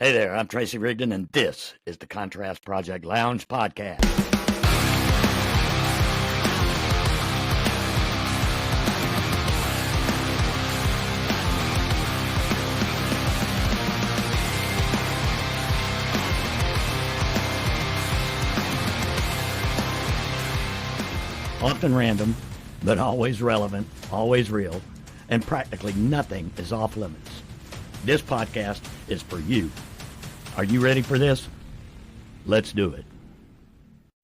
Hey there, I'm Tracy Rigdon, and this is the Contrast Project Lounge podcast. Often random, but always relevant, always real, and practically nothing is off limits. This podcast is for you. Are you ready for this? Let's do it.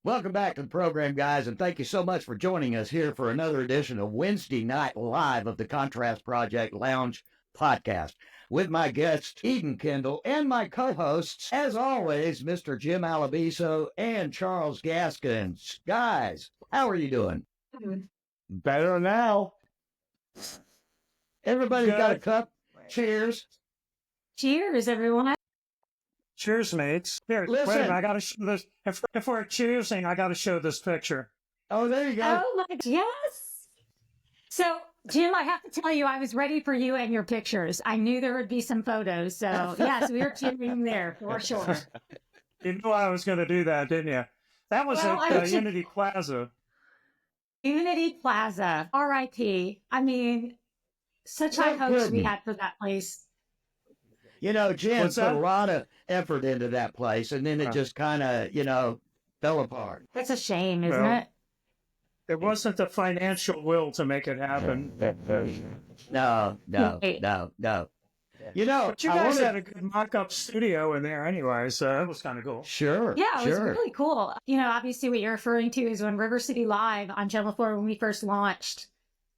Welcome back to the program, guys, and thank you so much for joining us here for another edition of Wednesday Night Live of the Contrast Project Lounge podcast with my guests, Eden Kendall, and my co-hosts, as always, Mr. Jim Alabiso and Charles Gaskins. Guys, how are you doing? Better now. Everybody's got a cup. Cheers. Cheers, everyone. Cheers, mates. Here, Listen. wait a minute, I gotta show this. If we're cheersing, I gotta show this picture. Oh, there you go. Oh my, yes. So, Jim, I have to tell you, I was ready for you and your pictures. I knew there would be some photos. So, yes, we were cheering there for sure. You knew I was gonna do that, didn't you? That was at Unity Plaza. Unity Plaza, R.I.P. I mean, such high hopes we had for that place. You know, Jim put a lot of effort into that place, and then it just kind of, fell apart. That's a shame, isn't it? There wasn't the financial will to make it happen. No. You know, But you guys had a good mock-up studio in there anyway, so that was kind of cool. Sure. Yeah, it was really cool. You know, obviously what you're referring to is when River City Live on Channel 4, when we first launched,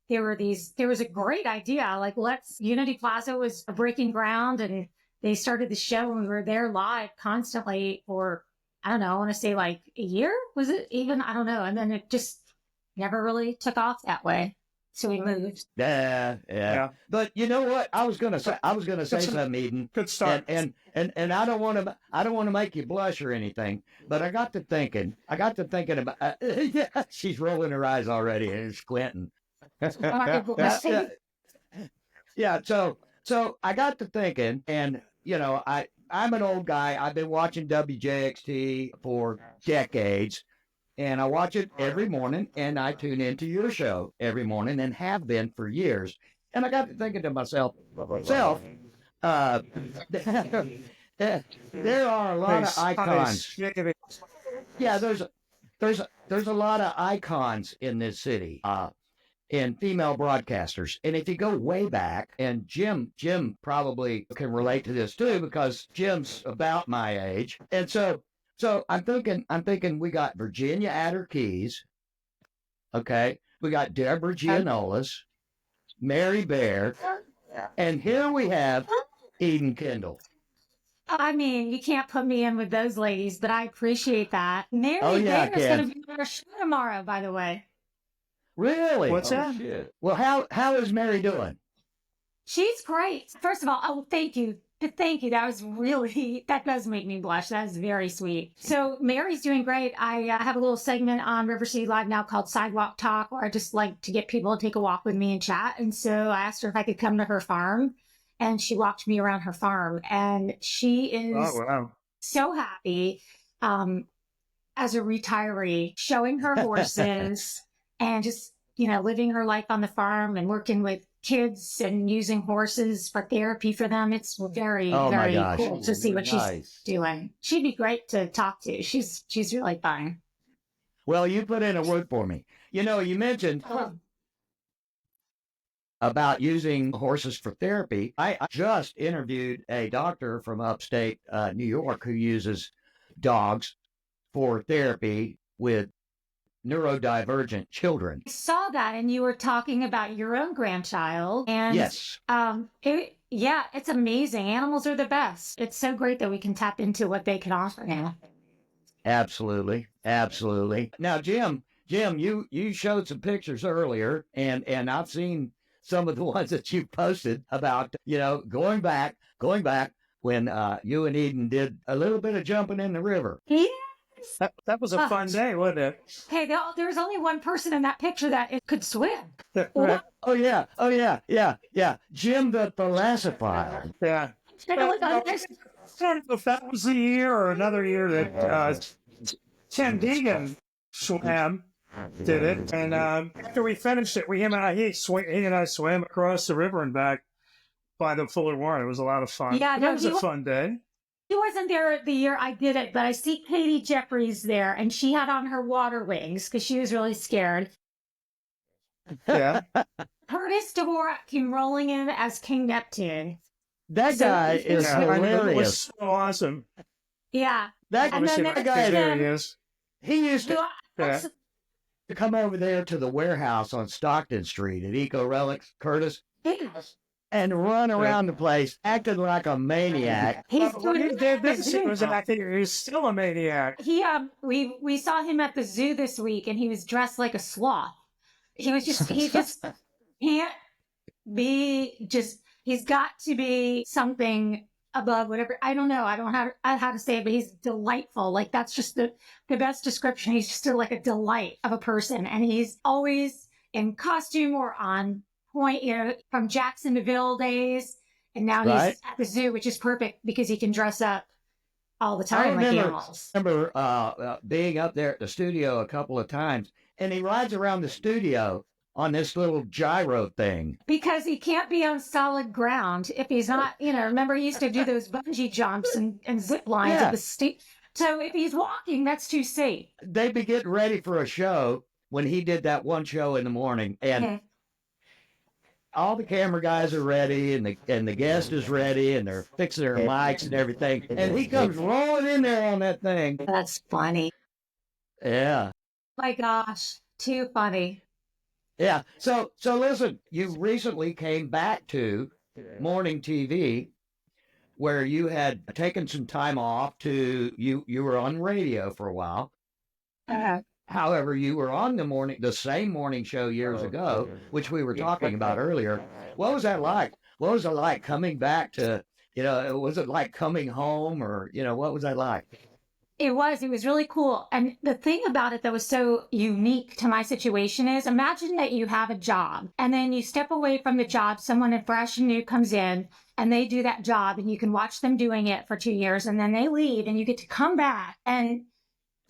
there was a great idea. Like, Unity Plaza was breaking ground, and they started the show, and we were there live constantly for, I don't know, I want to say like a year? Was it even? I don't know. And then it just never really took off that way. So we moved. Yeah. But you know what? I was gonna say something, Eden. Good start. And I don't want to make you blush or anything. But I got to thinking about. She's rolling her eyes already and squinting. Yeah. So I got to thinking, and I'm an old guy. I've been watching WJXT for decades. And I watch it every morning, and I tune into your show every morning and have been for years. And I got to thinking to myself, there are a lot of icons. Yeah, there's a lot of icons in this city, in female broadcasters. And if you go way back, and Jim probably can relate to this too, because Jim's about my age. And so I'm thinking we got Virginia Adder Keys. Okay. We got Deborah Gianolas, Mary Bear, and here we have Eden Kendall. I mean, you can't put me in with those ladies, but I appreciate that. Mary Bear is going to be on our show tomorrow, by the way. Really? What's that? Shit. Well, how is Mary doing? She's great. First of all, thank you. Thank you. That does make me blush. That is very sweet. So Mary's doing great. I have a little segment on River City Live now called Sidewalk Talk, where I just like to get people to take a walk with me and chat. And so I asked her if I could come to her farm, and she walked me around her farm. And she is so happy as a retiree, showing her horses and just, living her life on the farm and working with kids and using horses for therapy for them. It's very cool to see what she's doing. She'd be great to talk to. She's really fun. Well, you put in a word for me. You mentioned about using horses for therapy. I just interviewed a doctor from upstate New York who uses dogs for therapy with neurodivergent children. I saw that, and you were talking about your own grandchild. And yes. It's amazing. Animals are the best. It's so great that we can tap into what they can offer now. Absolutely. Now, Jim, you showed some pictures earlier, and I've seen some of the ones that you posted about, going back when you and Eden did a little bit of jumping in the river. Yeah. That was a fun day, wasn't it? Hey, there was only one person in that picture that could swim. Right. Oh yeah. Jim the philosopher. Yeah. don't know if that was the year or another year that Tim Deegan swam, did it. And after we finished it, he and I swam across the river and back by the Fuller Warren. It was a lot of fun. Yeah, that was a fun day. He wasn't there the year I did it, but I see Katie Jeffries there, and she had on her water wings because she was really scared. Yeah. Curtis DeVore came rolling in as King Neptune. That guy is hilarious. It was so awesome. Yeah. That guy there he used to come over there to the warehouse on Stockton Street at Eco Relics, Curtis. Yes. And run around the place acting like a maniac. He's still a maniac. We saw him at the zoo this week, and he was dressed like a sloth. He just can't be he's got to be something above whatever. I don't know. I don't know how to say it, but he's delightful. Like, that's just the best description. He's just like a delight of a person, and he's always in costume or on point, from Jacksonville days, and now he's at the zoo, which is perfect because he can dress up all the time like animals. I remember being up there at the studio a couple of times, and he rides around the studio on this little gyro thing. Because he can't be on solid ground if he's not, remember he used to do those bungee jumps and zip lines at the so if he's walking, that's too safe. They'd be getting ready for a show when he did that one show in the morning, and all the camera guys are ready, and the guest is ready, and they're fixing their mics and everything. And he comes rolling in there on that thing. That's funny. Yeah. My gosh, too funny. Yeah. So listen, you recently came back to morning TV, where you had taken some time off you were on radio for a while. However, you were on the same morning show years ago, which we were talking about earlier. What was that like? What was it like coming back to, was it like coming home, or, what was that like? It was really cool. And the thing about it that was so unique to my situation is, imagine that you have a job and then you step away from the job, someone fresh and new comes in and they do that job, and you can watch them doing it for 2 years, and then they leave and you get to come back and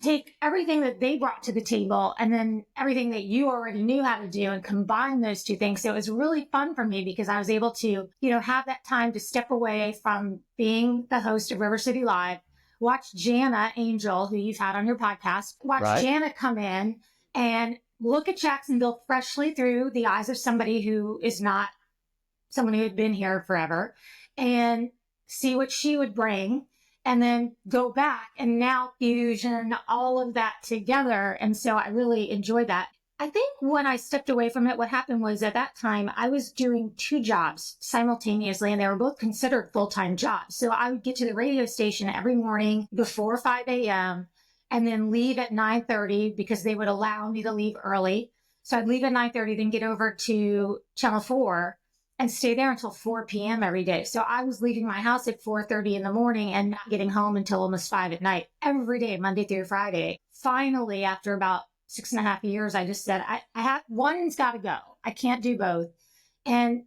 take everything that they brought to the table and then everything that you already knew how to do and combine those two things. So it was really fun for me because I was able to, have that time to step away from being the host of River City Live, watch Jana Angel, who you've had on your podcast, watch Jana come in and look at Jacksonville freshly through the eyes of somebody who is not someone who had been here forever, and see what she would bring, and then go back and now fusion all of that together. And so I really enjoyed that. I think when I stepped away from it, what happened was at that time I was doing 2 jobs simultaneously, and they were both considered full-time jobs. So I would get to the radio station every morning before 5 a.m. and then leave at 9:30 because they would allow me to leave early. So I'd leave at 9:30, then get over to Channel 4 and stay there until 4 p.m. every day. So I was leaving my house at 4:30 in the morning and not getting home until almost 5 at night, every day, Monday through Friday. Finally, after about 6.5 years, I just said, one's got to go. I can't do both. And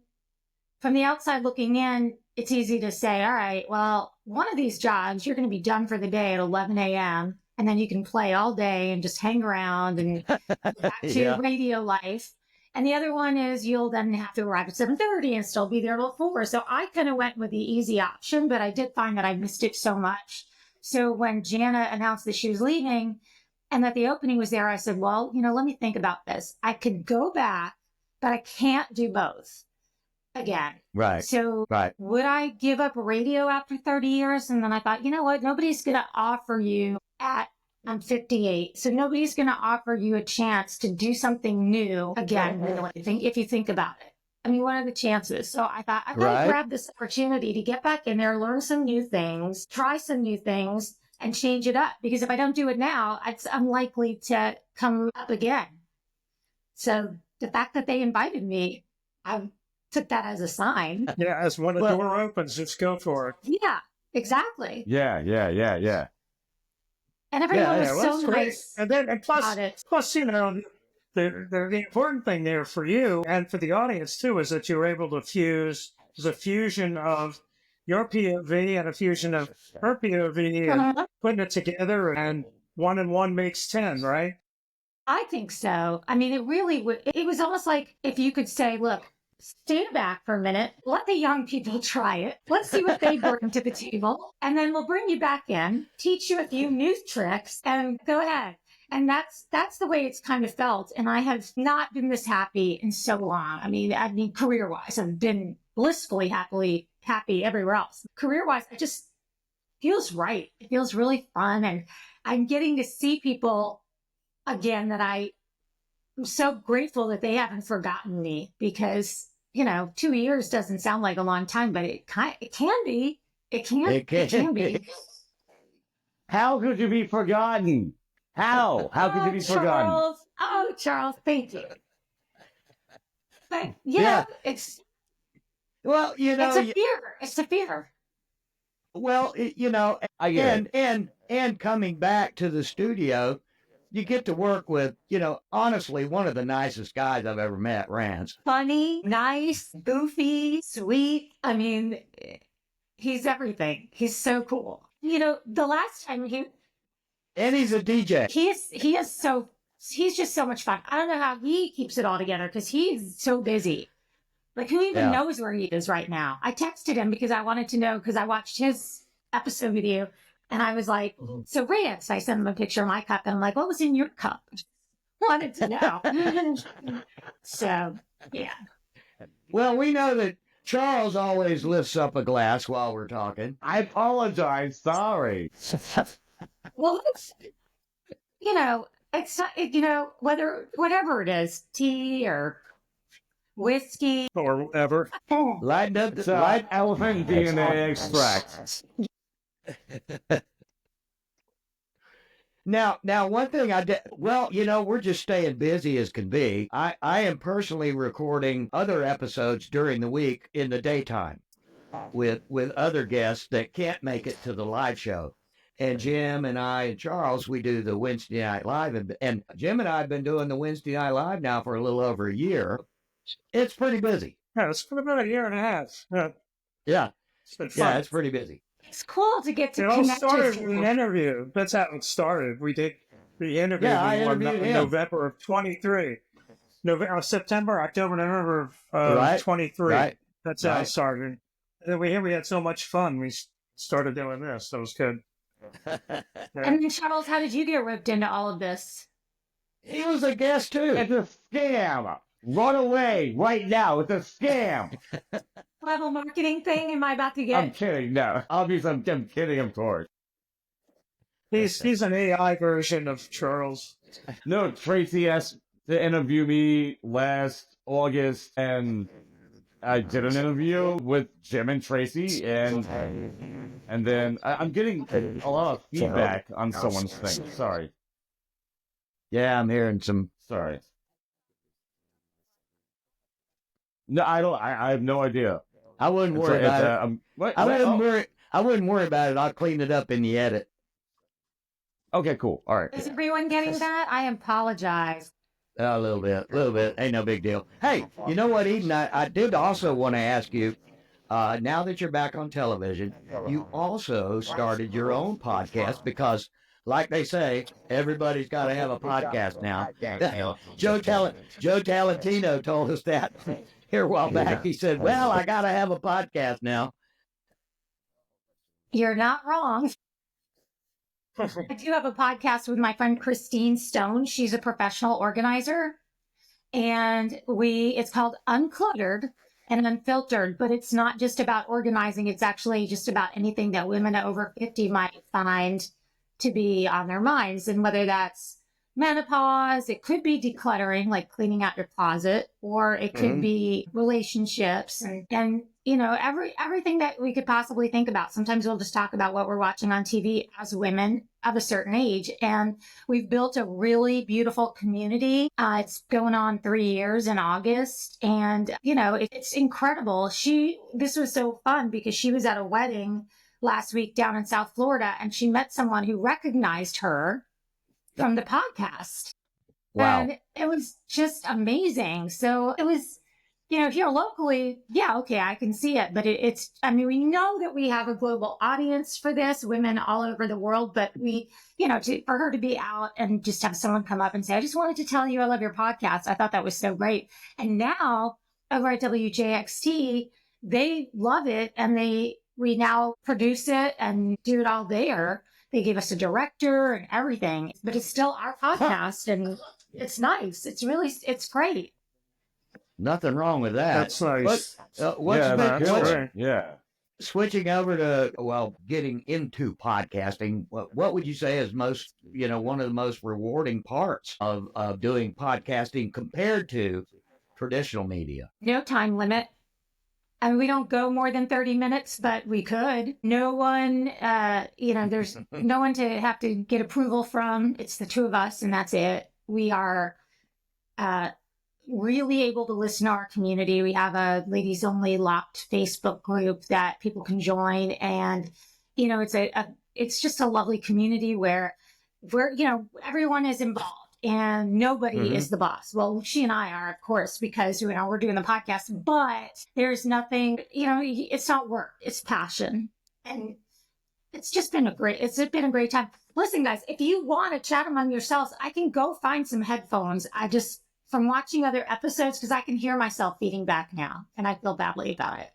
from the outside looking in, it's easy to say, all right, well, one of these jobs, you're going to be done for the day at 11 a.m. And then you can play all day and just hang around and go back to radio life. And the other one is you'll then have to arrive at 7:30 and still be there till 4. So I kind of went with the easy option, but I did find that I missed it so much. So when Jana announced that she was leaving and that the opening was there, I said, well, let me think about this. I could go back, but I can't do both again. Right. So would I give up radio after 30 years? And then I thought, you know what? Nobody's going to offer you I'm 58. So nobody's going to offer you a chance to do something new again, if you think about it. I mean, what are the chances? So I thought, I've got to grab this opportunity to get back in there, learn some new things, try some new things, and change it up. Because if I don't do it now, it's unlikely to come up again. So the fact that they invited me, I took that as a sign. Yeah, as when the door opens, just go for it. Yeah, exactly. Yeah. And everyone was so nice. And plus, the important thing there for you and for the audience too is that you were able to fuse the fusion of your POV and a fusion of her POV and putting it together, and 1 and 1 makes 10, right? I think so. I mean, it really would. It was almost like if you could say, look, stand back for a minute, let the young people try it. Let's see what they bring to the table. And then we'll bring you back in, teach you a few new tricks, and go ahead. And that's the way it's kind of felt. And I have not been this happy in so long. I mean, career-wise, I've been blissfully happy everywhere else. Career-wise, it just feels right. It feels really fun. And I'm getting to see people again that I'm so grateful that they haven't forgotten me, because, 2 years doesn't sound like a long time, but it can be. It can be. How could you be forgotten? How could you be forgotten? Charles, thank you. But it's Well, it's a fear. It's a fear. well, I get and coming back to the studio, you get to work with, honestly, one of the nicest guys I've ever met, Rance. Funny, nice, goofy, sweet. I mean, he's everything. He's so cool. The last time And he's a DJ. he's just so much fun. I don't know how he keeps it all together, because he's so busy. Like, who even knows where he is right now? I texted him because I wanted to know, because I watched his episode with you, and I was like, so Rance, I sent him a picture of my cup, and I'm like, what was in your cup? Wanted to know. So, yeah. Well, we know that Charles always lifts up a glass while we're talking. I apologize. Sorry. Well, it's not, whatever it is, tea or whiskey Or whatever. Lighten up It's the light. elephant DNA extract. Now, one thing I did, we're just staying busy as can be. I am personally recording other episodes during the week in the daytime with other guests that can't make it to the live show. And Jim and I and Charles, we do the Wednesday Night Live. And Jim and I have been doing the Wednesday Night Live now for a little over a year. It's pretty busy. Yeah, it's been about a year and a half. Yeah, Yeah. it's been fun. Yeah, it's pretty busy. It's cool to get to It all connect with started with people. an interview. That's how it started. We did the interview Yeah, I in interviewed him. November of 23. September, October, November of Right, 23. right, That's how it right. started. And then we had so much fun. We started doing this. That was good. Yeah. And then, Charles, how did you get roped into all of this? He was a guest too. It's a scam. Run away right now. It's a scam. Level marketing thing? Am I about to I'm get? kidding. No, obviously I'm kidding. Of course. He's an AI version of Charles. No, Tracy asked to interview me last August, and I did an interview with Jim and Tracy, and then I'm getting a lot of feedback on someone's thing. Sorry. Yeah, I'm hearing some. Sorry. No, I don't. I have no idea. I wouldn't worry It's, about it. what? I wouldn't Oh, worry. I wouldn't worry about it. I'll clean it up in the edit. okay, cool. All right. Is everyone getting that? I apologize. A little bit. Ain't no big deal. Hey, you know what, Eden? I did also want to ask you, now that you're back on television, you also started your own podcast because, like they say, everybody's got to have a podcast now. Joe Talentino told us that here a while back. He said, well, I got to have a podcast now. You're not wrong. I do have a podcast with my friend Christine Stone. She's a professional organizer. And it's called Uncluttered and Unfiltered, but it's not just about organizing. It's actually just about anything that women over 50 might find to be on their minds. And whether that's menopause, it could be decluttering, like cleaning out your closet, or it could be relationships and everything that we could possibly think about. Sometimes we'll just talk about what we're watching on TV as women of a certain age. And we've built a really beautiful community. It's going on 3 years in August. And, it's incredible. This was so fun because she was at a wedding last week down in South Florida, and she met someone who recognized her from the podcast. Wow. And it was just amazing. So it was here locally, yeah, okay, I can see it. But I mean, we know that we have a global audience for this, women all over the world. But for her to be out and just have someone come up and say, I just wanted to tell you I love your podcast. I thought that was so great. And now over at WJXT, they love it. And we now produce it and do it all there. They gave us a director and everything, but it's still our podcast and it's nice. It's great. Nothing wrong with that. That's nice. Switching over to, getting into podcasting, what would you say is one of the most rewarding parts of doing podcasting compared to traditional media? No time limit. I mean, we don't go more than 30 minutes, but we could. No one, there's no one to have to get approval from. It's the two of us and that's it. We are, really able to listen to our community. We have a ladies only locked Facebook group that people can join. And, it's just a lovely community where everyone is involved and nobody is the boss. Well, she and I are, of course, because, we're doing the podcast, but there's nothing, it's not work, it's passion. And it's been a great time. Listen, guys, if you want to chat among yourselves, I can go find some headphones. From watching other episodes, because I can hear myself feeding back now, and I feel badly about it.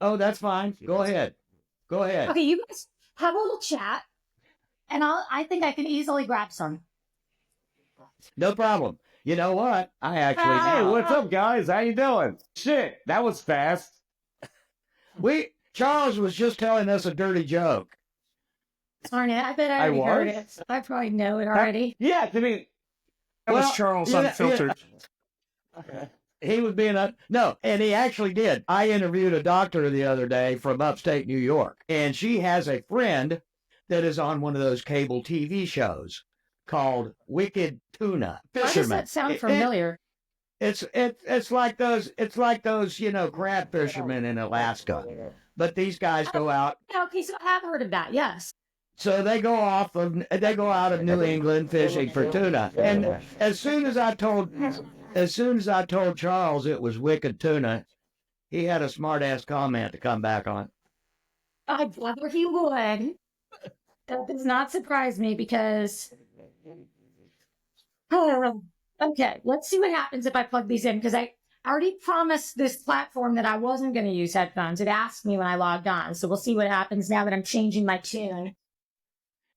Oh, that's fine. Go ahead. Okay, you guys have a little chat, and I think I can easily grab some. No problem. You know what? I actually... Hey, what's up, guys? How you doing? Shit, that was fast. Charles was just telling us a dirty joke. Darn it, I bet I already heard it. I probably know it already. Yeah, I mean... That was Charles Unfiltered. He was being no, and he actually did. I interviewed a doctor the other day from upstate New York, and she has a friend that is on one of those cable TV shows called Wicked Tuna Fisherman. Why does that sound familiar? It's like those crab fishermen in Alaska, but these guys go out. Okay, so I have heard of that. Yes. So they go out of New England fishing for tuna, and as soon as I told Charles it was wicked tuna, he had a smart-ass comment to come back on. I'd rather he would. That does not surprise me because. Okay, let's see what happens if I plug these in because I already promised this platform that I wasn't going to use headphones. It asked me when I logged on, so we'll see what happens now that I'm changing my tune.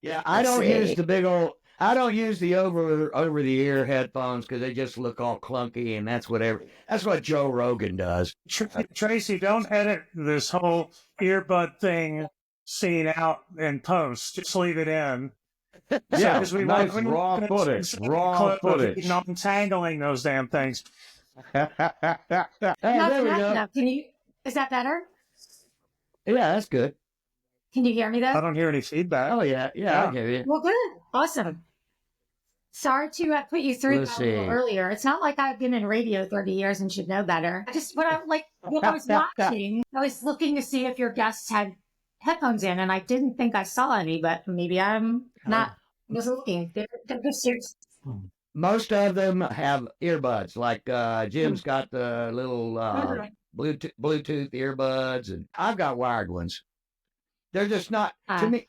Yeah, I don't use the over the ear headphones because they just look all clunky, and that's what Joe Rogan does. Tracy, don't edit this whole earbud thing scene out in post. Just leave it in. Yeah, because we want raw footage. Not entangling those damn things. Hey, there we go. Is that better? Yeah, that's good. Can you hear me, though? I don't hear any feedback. Oh, yeah, I hear you. Well, good. Awesome. Sorry to put you through that earlier. It's not like I've been in radio 30 years and should know better. When I was watching, I was looking to see if your guests had headphones in, and I didn't think I saw any, but maybe I'm not. I wasn't looking. They're just serious. Most of them have earbuds. Like Jim's got the little Bluetooth earbuds, and I've got wired ones. They're just not to me.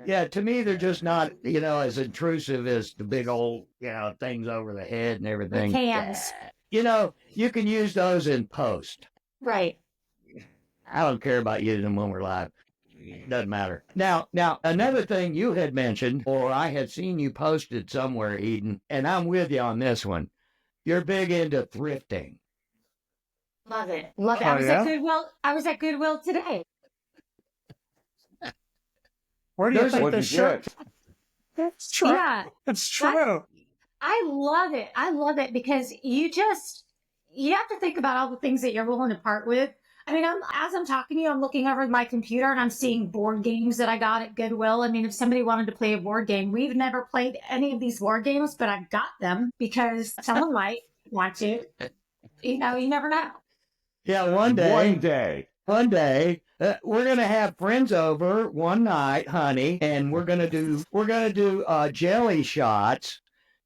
Yeah, to me, they're just not as intrusive as the big old things over the head and everything. Hands. You can use those in post. Right. I don't care about using them when we're live. Doesn't matter. Now, another thing you had mentioned, or I had seen you posted somewhere, Eden, and I'm with you on this one. You're big into thrifting. Love it. Love it. I was at Goodwill today. Where do you think this shirt? It's true. Yeah. It's true. I love it. I love it because you have to think about all the things that you're willing to part with. I mean, as I'm talking to you, I'm looking over my computer and I'm seeing board games that I got at Goodwill. I mean, if somebody wanted to play a board game, we've never played any of these board games, but I've got them because someone might want to. You never know. Yeah, one day, we're gonna have friends over one night, honey, and we're gonna do jelly shots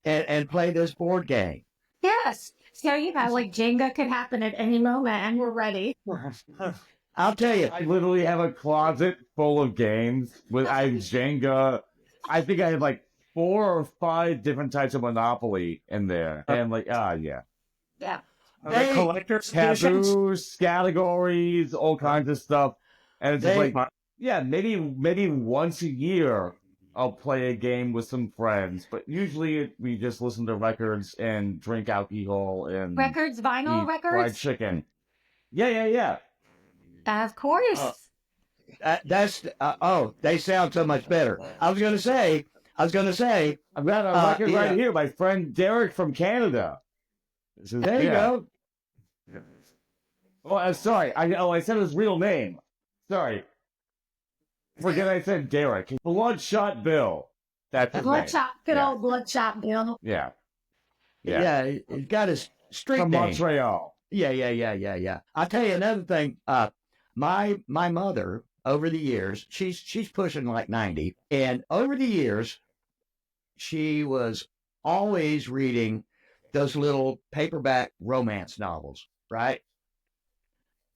and play this board game. Yes. So, like Jenga could happen at any moment and we're ready. I'll tell you. I literally have a closet full of games. I have Jenga. I think I have like 4 or 5 different types of Monopoly in there. And yeah. Yeah. The collector's editions? Taboos, categories, all kinds of stuff. And it's just like, yeah, maybe once a year I'll play a game with some friends. But usually we just listen to records and drink alcohol and Records, vinyl eat records? fried chicken. Yeah. Of course. They sound so much better. I was gonna say, I've got a record right here. My friend Derek from Canada. There you go. Oh, I'm sorry. I said his real name. Sorry. Forget I said Derek. Bloodshot Bill. That's his name. Good old Bloodshot Bill. Yeah. He's got his street From name. Montreal. Yeah. I'll tell you another thing. My mother, over the years, she's pushing like 90, and over the years, she was always reading those little paperback romance novels, right?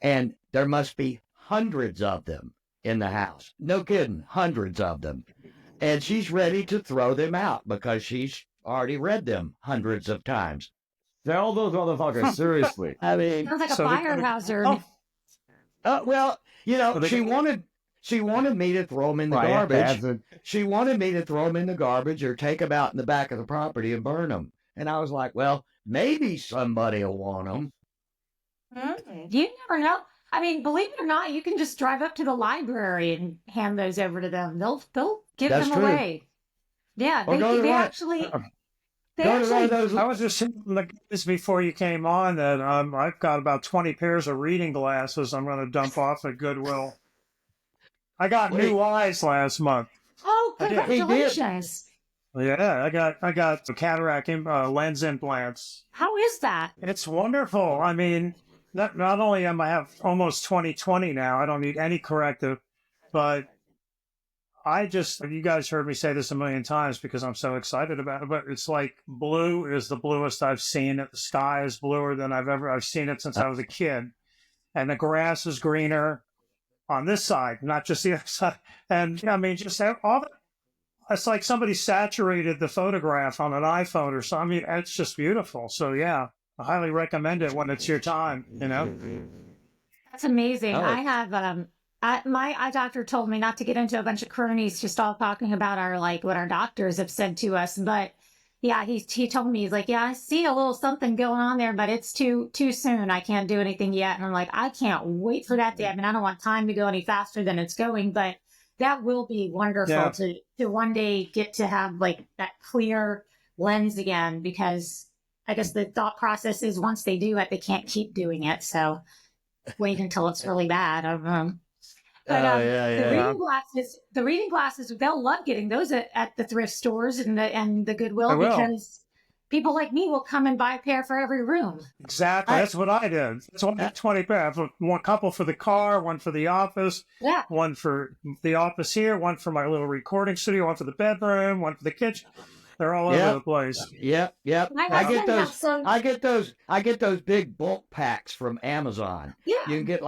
And there must be hundreds of them in the house. No kidding, hundreds of them. And she's ready to throw them out because she's already read them hundreds of times. Tell those motherfuckers, seriously. I mean, Sounds like a fire hazard. Well, she wanted me to throw them in the garbage. She wanted me to throw them in the garbage or take them out in the back of the property and burn them. And I was like, well, maybe somebody will want them. You never know. I mean, believe it or not, you can just drive up to the library and hand those over to them. They'll give them away. Yeah, they actually. I was just saying this before you came on that I've got about 20 pairs of reading glasses I'm going to dump off at Goodwill. I got new eyes last month. Oh, congratulations! Yeah, I got cataract lens implants. How is that? It's wonderful. I mean, not only am I have almost 20/20 now, I don't need any corrective, but you guys heard me say this a million times because I'm so excited about it, but it's like blue is the bluest I've seen it. The sky is bluer than I've seen it since I was a kid. And the grass is greener on this side, not just the other side. And I mean, just all it's like somebody saturated the photograph on an iPhone or something. I mean, it's just beautiful. So yeah, I highly recommend it when it's your time, That's amazing. Oh. I have, my eye doctor told me not to get into a bunch of cronies, just all talking about what our doctors have said to us. But yeah, he told me, he's like, yeah, I see a little something going on there, but it's too soon. I can't do anything yet. And I'm like, I can't wait for that day. I mean, I don't want time to go any faster than it's going, but that will be wonderful to one day get to have that clear lens again, because I guess the thought process is once they do it, they can't keep doing it. So wait until it's really bad. The reading glasses, they'll love getting those at the thrift stores and the Goodwill, because people like me will come and buy a pair for every room. Exactly. That's what I did. That's one 20 pair. I have one couple for the car, one for the office, one for the office here, one for my little recording studio, one for the bedroom, one for the kitchen. They're all over the place. Yep. I get those big bulk packs from Amazon. Yeah. You can get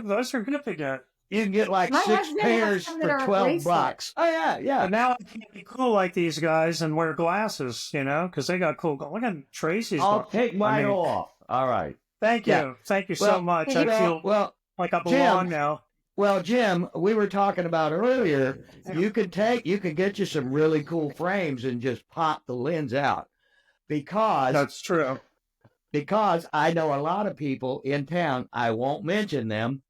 those are good to get. You can get like 6 pairs for $12. Oh yeah. But now I can't be cool like these guys and wear glasses, because they got cool. Look at Tracy's. I'll take mine off. All right. Thank you. Thank you so much. I feel like I belong now. Well, Jim, we were talking about earlier, you could get you some really cool frames and just pop the lens out, because that's true. Because I know a lot of people in town, I won't mention them,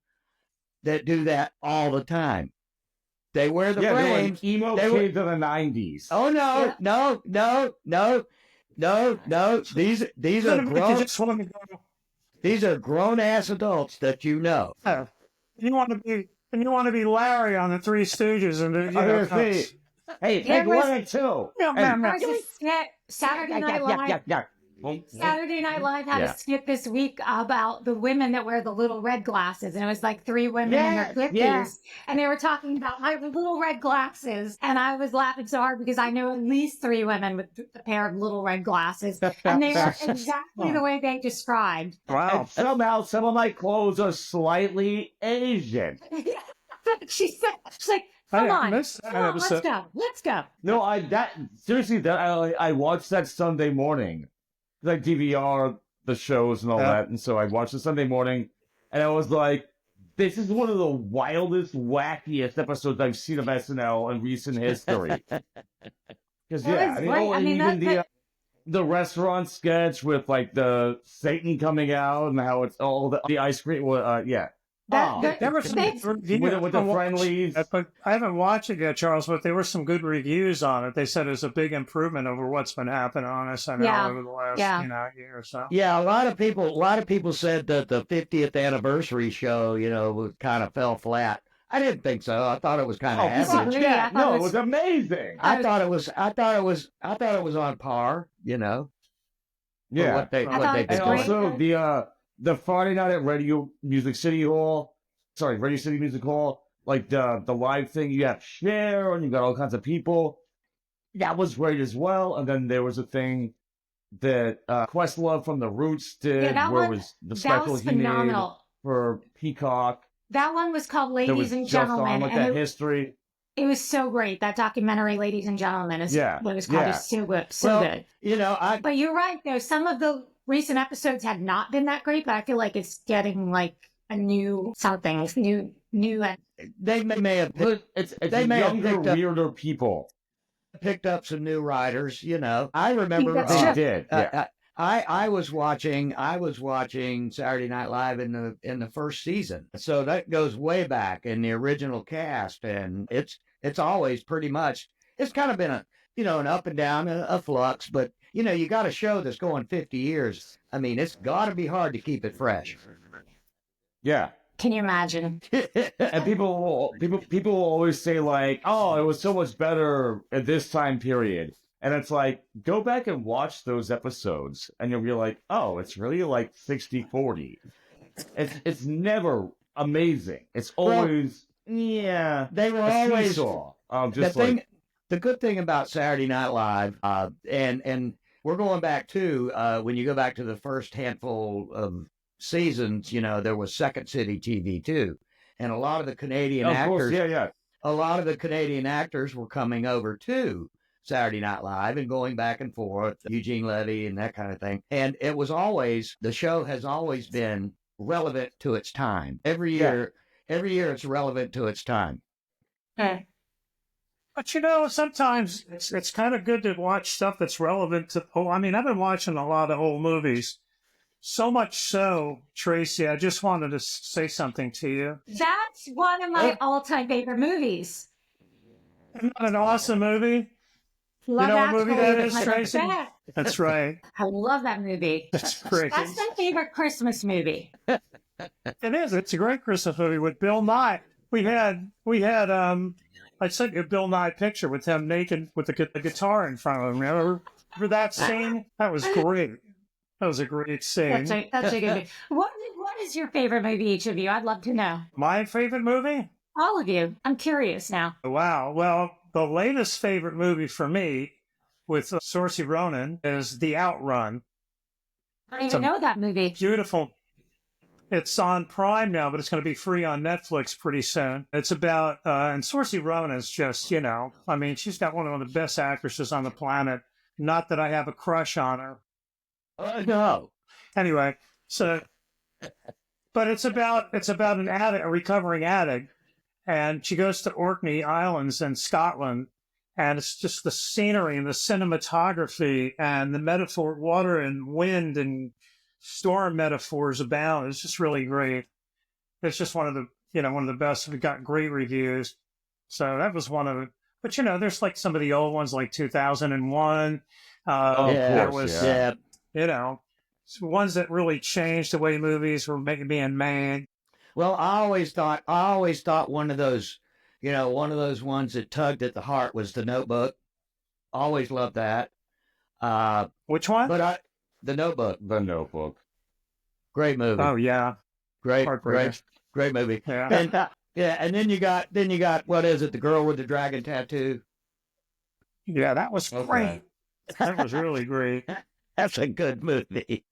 that do that all the time. They wear the frames. Like emo kids of the 90s. Oh no. These are grown. These are grown ass adults that you know. You want to be Larry on the Three Stooges, and hey, take 1 and 2. Saturday Night Live. Saturday Night Live had a skit this week about the women that wear the little red glasses. And it was like 3 women in their 50s. And they were talking about my little red glasses. And I was laughing so hard because I know at least 3 women with a pair of little red glasses. And they were exactly the way they described. Wow. And somehow some of my clothes are slightly Asian. She's like, come on, let's go. No, seriously, I watched that Sunday morning. I DVR the shows and all that, and so I watched it Sunday morning, and I was like, this is one of the wildest, wackiest episodes I've seen of SNL in recent history. Because, the restaurant sketch with, like, the Satan coming out and how it's all the ice cream, There were some reviews with the friendlies. But I haven't watched it yet, Charles. But there were some good reviews on it. They said it's a big improvement over what's been happening on SNL over the last year or so. Yeah, a lot of people said that the 50th anniversary show, kind of fell flat. I didn't think so. I thought it was kind of average. It was amazing. I thought it was on par. Yeah. What they did. And also the Friday night at Radio City Music Hall, like the live thing, you have Cher and you got all kinds of people. That was great as well. And then there was a thing that Questlove from The Roots did, where it was the special he made for Peacock. That one was called Ladies and Gentlemen. That history. It was so great. That documentary, Ladies and Gentlemen, is what it was called. It's so good. So good. But you're right, though. Some of the recent episodes had not been that great, but I feel like it's getting like a new something. It's new. They may have weirder people. Picked up some new writers. I remember they did. I was watching Saturday Night Live in the first season, so that goes way back in the original cast, and it's always pretty much, it's kind of been an up and down, a flux, but you got a show that's going 50 years. I mean, it's got to be hard to keep it fresh. Yeah. Can you imagine? And people will always say like, oh, it was so much better at this time period. And it's like, go back and watch those episodes and you'll be like, oh, it's really like 60-40. It's never amazing. It's always, they were always the good thing about Saturday Night Live, and we're going back to when you go back to the first handful of seasons, there was Second City TV too, and a lot of the Canadian actors, a lot of the Canadian actors were coming over to Saturday Night Live and going back and forth, Eugene Levy and that kind of thing. And it was always, the show has always been relevant to its time. Every year it's relevant to its time. Okay. But sometimes it's kind of good to watch stuff that's relevant to. I've been watching a lot of old movies. So much so, Tracy, I just wanted to say something to you. That's one of my all-time favorite movies. Isn't that an awesome movie? Love what movie that is, Tracy? That's right. I love that movie. That's great. That's my favorite Christmas movie. It is. It's a great Christmas movie with Bill Nye. We had I sent you a Bill Nye picture with him naked with the guitar in front of him. Remember that scene? That was great. That was a great scene. That's a good movie. What is your favorite movie, each of you? I'd love to know. My favorite movie? All of you. I'm curious now. Wow. Well, the latest favorite movie for me with Saoirse Ronan is The Outrun. I don't even know that movie. Beautiful. It's on Prime now, but it's going to be free on Netflix pretty soon. It's about, and Saoirse Ronan is just, she's got one of the best actresses on the planet. Not that I have a crush on her. No. Anyway, but it's about an addict, a recovering addict, and she goes to Orkney Islands in Scotland, and it's just the scenery and the cinematography and the metaphor, water and wind and storm metaphors abound. It's just really great. It's just one of the best. We've got great reviews. So that was one of it. But there's like some of the old ones, like 2001. There was, ones that really changed the way movies were being made. Well, I always thought one of those ones that tugged at the heart was The Notebook. Always loved that. Which one? But The Notebook. The Notebook. Great movie. Oh yeah, Great heartbreaking. movie. Yeah. And yeah, and then you got what is it? The Girl with the Dragon Tattoo. Yeah, that was Okay. great. That was really great. That's a good movie.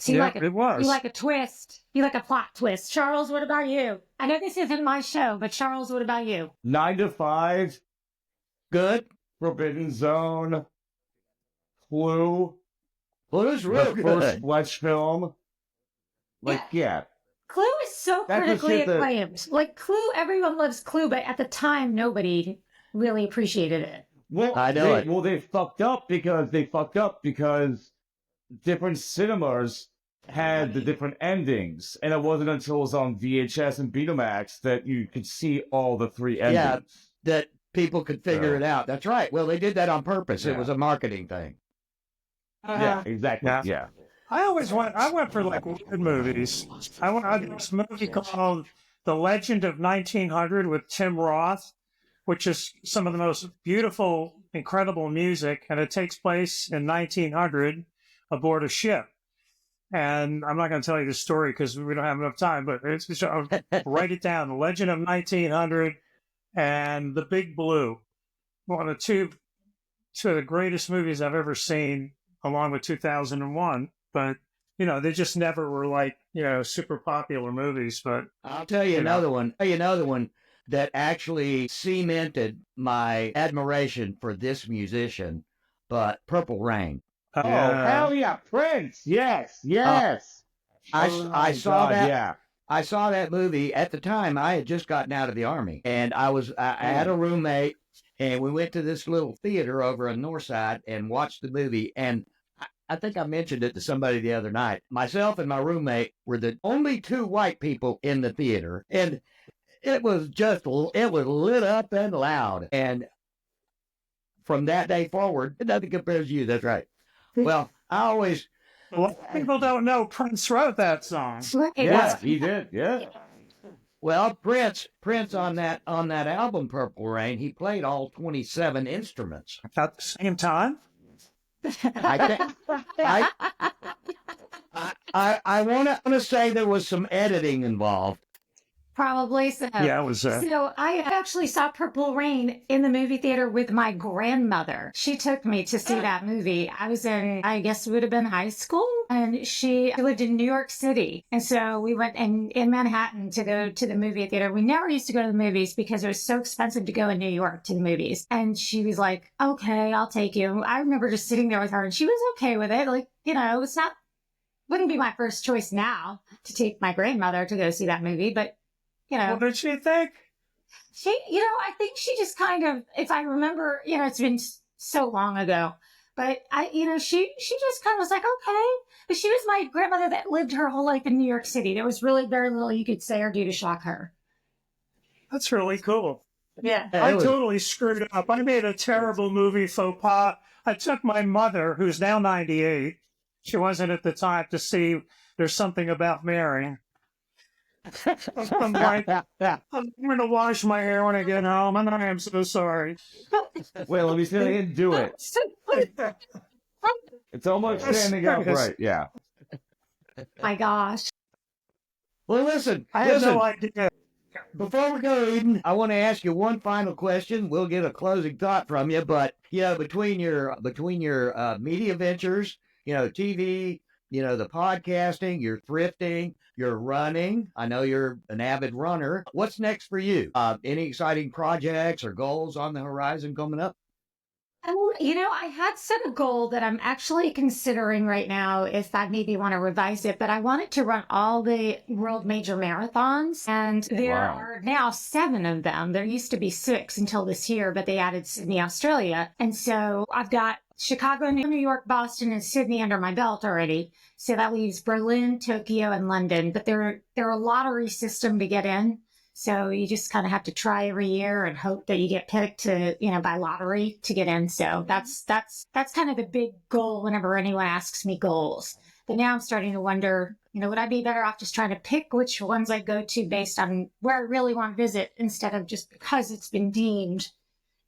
So you Yeah, like it was. You like a twist. You like a plot twist. Charles, what about you? I know this isn't my show, but Charles, what about you? 9 to 5. Good. Forbidden Zone. Clue. Well, it was real The good. first Fletch film. Like, yeah. Clue is so That's the critically shit that- acclaimed. Like Clue, everyone loves Clue, but at the time, nobody really appreciated it. Well, I know they, it. Well, they fucked up because different cinemas had the different endings, and it wasn't until it was on VHS and Betamax that you could see all the 3 endings. Yeah, that people could figure it out. That's right. Well, they did that on purpose. It Yeah. was a marketing thing. Yeah, exactly. Yeah. Yeah. I went for like weird movies. I did this movie called The Legend of 1900 with Tim Roth, which is some of the most beautiful, incredible music, and it takes place in 1900 aboard a ship. And I'm not going to tell you the story because we don't have enough time, but I'll write it down. The Legend of 1900 and The Big Blue. One of two of the greatest movies I've ever seen, along with 2001. But, they just never were like, super popular movies. But I'll tell you another one. That actually cemented my admiration for this musician, but Purple Rain. Oh, hell yeah, Prince! Yes, yes. I saw God, that. Yeah. I saw that movie at the time. I had just gotten out of the Army, and I had a roommate, and we went to this little theater over on North Side and watched the movie. And I think I mentioned it to somebody the other night. Myself and my roommate were the only 2 white people in the theater, and it was lit up and loud. And from that day forward, nothing compares to you. That's right. Well, a lot of people don't know Prince wrote that song. Hey, Yeah, that's- he did. Yeah. Prince on that album Purple Rain, he played all 27 instruments. At the same time? I want to say there was some editing involved. Probably so. Yeah, it was. So I actually saw Purple Rain in the movie theater with my grandmother. She took me to see that movie. I was in, I guess it would have been high school, and she lived in New York City. And so we went in Manhattan to go to the movie theater. We never used to go to the movies because it was so expensive to go in New York to the movies. And she was like, okay, I'll take you. I remember just sitting there with her, and she was okay with it. Like, wouldn't be my first choice now to take my grandmother to go see that movie, but What did she think? She, I think she just kind of, if I remember, it's been so long ago, but she just kind of was like, okay. But she was my grandmother that lived her whole life in New York City. There was really very little you could say or do to shock her. That's really cool. Yeah. I totally screwed up. I made a terrible movie faux pas. I took my mother, who's now 98. She wasn't at the time, to see There's Something About Mary. I'm like, I'm going to wash my hair when I get home, and I am so sorry. Wait, let me see if I can do it. It's almost standing upright. Yeah. My gosh. Well, listen. I had no idea. Before we go, Eden, I want to ask you one final question. We'll get a closing thought from you, but between your media ventures, TV, the podcasting, your thrifting, your running. I know you're an avid runner. What's next for you? Any exciting projects or goals on the horizon coming up? I had set a goal that I'm actually considering right now if I maybe want to revise it, but I wanted to run all the world major marathons, and there are now 7 of them. There used to be 6 until this year, but they added Sydney, Australia. And so I've got Chicago, New York, Boston, and Sydney under my belt already. So that leaves Berlin, Tokyo, and London. But they're a lottery system to get in. So you just kind of have to try every year and hope that you get picked to, by lottery to get in. So that's kind of the big goal whenever anyone asks me goals. But now I'm starting to wonder, would I be better off just trying to pick which ones I go to based on where I really want to visit instead of just because it's been deemed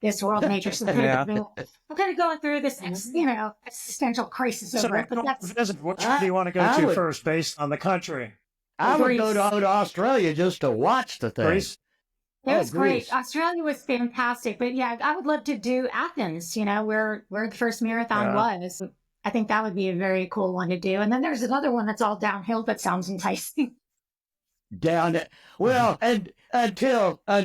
this world matrix. I'm kind of going through this, existential crisis So over it. But that's which do you want to go I to would- first, based on the country? I would go Greece. to Australia just to watch the thing. Greece? It was Greece. great. Australia was fantastic. But yeah, I would love to do Athens, where the first marathon was. I think that would be a very cool one to do. And then there's another one that's all downhill that sounds enticing. Down there. Well, and until you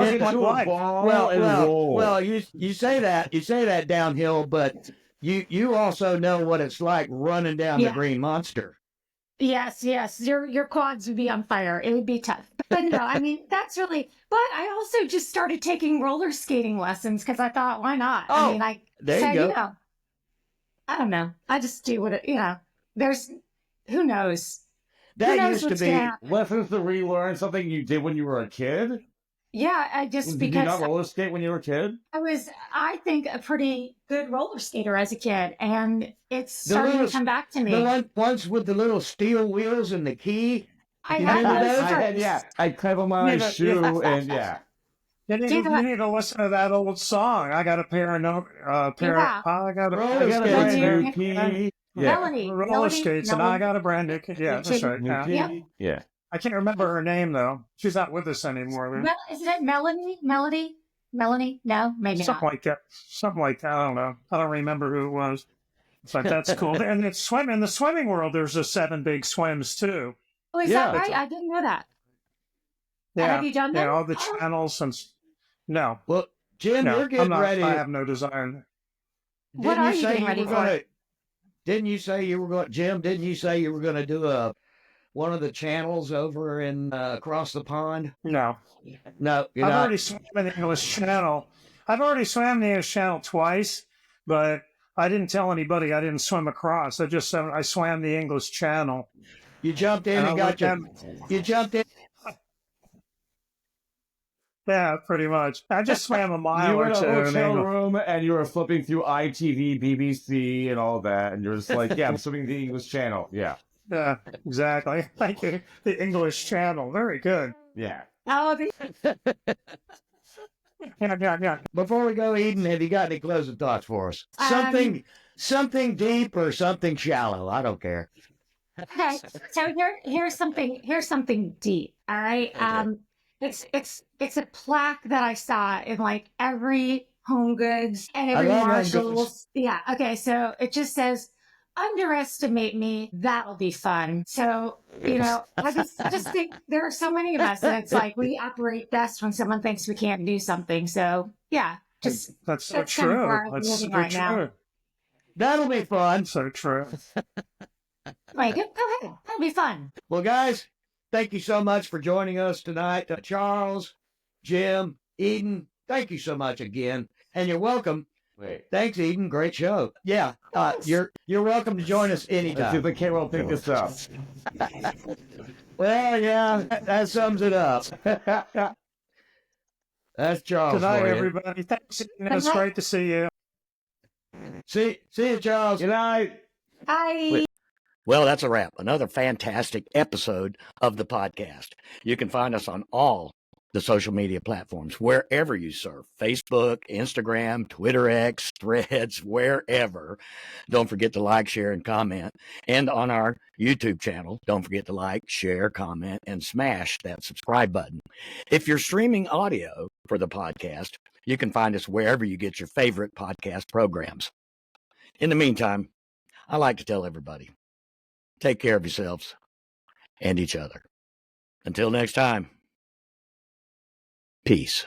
hit fucking that. wide. Well, you say that downhill, but you also know what it's like running down the Green Monster. Yes. Your quads would be on fire. It would be tough. But no, I mean, that's really, but I also just started taking roller skating lessons because I thought, why not? Oh, I mean, there you go. I don't know. I just do what there's, who knows? That Who knows used to what's be. gonna happen? Lessons to relearn something you did when you were a kid? Yeah, I just, Did you not because roller skate when you were a kid? I was, I think, a pretty good roller skater as a kid, and it's starting to come back to me. The ones with the little steel wheels and the key. I you had remember those those? first. I clever my Yeah, shoe and You need to listen to that old song. I got a pair of I got a Roller brand skates. new key. Melanie. roller skates, and I got a brand new key. Yeah, that's right. New Yeah. key. Yep. Yeah. I can't remember her name though. She's not with us anymore. Well, isn't it Melanie? Melanie? No, maybe Something not. like that. Something like that. I don't know. I don't remember who it was. But that's cool. And it's in the swimming world. There's a 7 big swims too. Oh, is Yeah. that right? I didn't know that. Yeah. Have you done that? Yeah, all the channels and no. Well, Jim, No, you're getting ready. I have no desire. What are you getting ready for? Didn't you say you were going, Jim? Didn't you say you were going to do one of the channels over in across the pond? No. No, you're I've not. already swam in the English Channel. I've already swam the English Channel twice, but I didn't tell anybody I didn't swim across. I just said I swam the English Channel. You jumped in and got you jumped in. Yeah, pretty much. I just swam a mile You were or in a two. hotel room and you were flipping through ITV, BBC, and all that, and you're just like, yeah, I'm swimming the English Channel. Yeah. Yeah, exactly. Thank you. The English Channel. Very good. Yeah. Oh, Yeah. Before we go, Eden, have you got any closing thoughts for us? Something deep or something shallow. I don't care. okay. So here's something deep. All right. It's a plaque that I saw in like every Home Goods and every love Home Marshalls. Goods. Yeah. Okay. So it just says, underestimate me. That'll be fun. So, I just think there are so many of us that it's like we operate best when someone thinks we can't do something. So yeah, That's so that's kind of true. where I'm That's living so right now. true. That'll be fun. So true. Like, go ahead. That'll be fun. Well, guys, thank you so much for joining us tonight. Charles, Jim, Eden, thank you so much again. And you're welcome. Wait. Thanks, Eden. Great show. Yeah, you're welcome to join us Let's see if anytime. the camera will pick this up. Well, yeah, that sums it up. That's Charles. Good night, for you. everybody. Thanks. It's great to see you. See you, Charles. Good night. Bye. Well, that's a wrap. Another fantastic episode of the podcast. You can find us on all the social media platforms, wherever you surf, Facebook, Instagram, Twitter X, Threads, wherever. Don't forget to like, share, and comment. And on our YouTube channel, don't forget to like, share, comment, and smash that subscribe button. If you're streaming audio for the podcast, you can find us wherever you get your favorite podcast programs. In the meantime, I like to tell everybody, take care of yourselves and each other. Until next time, peace.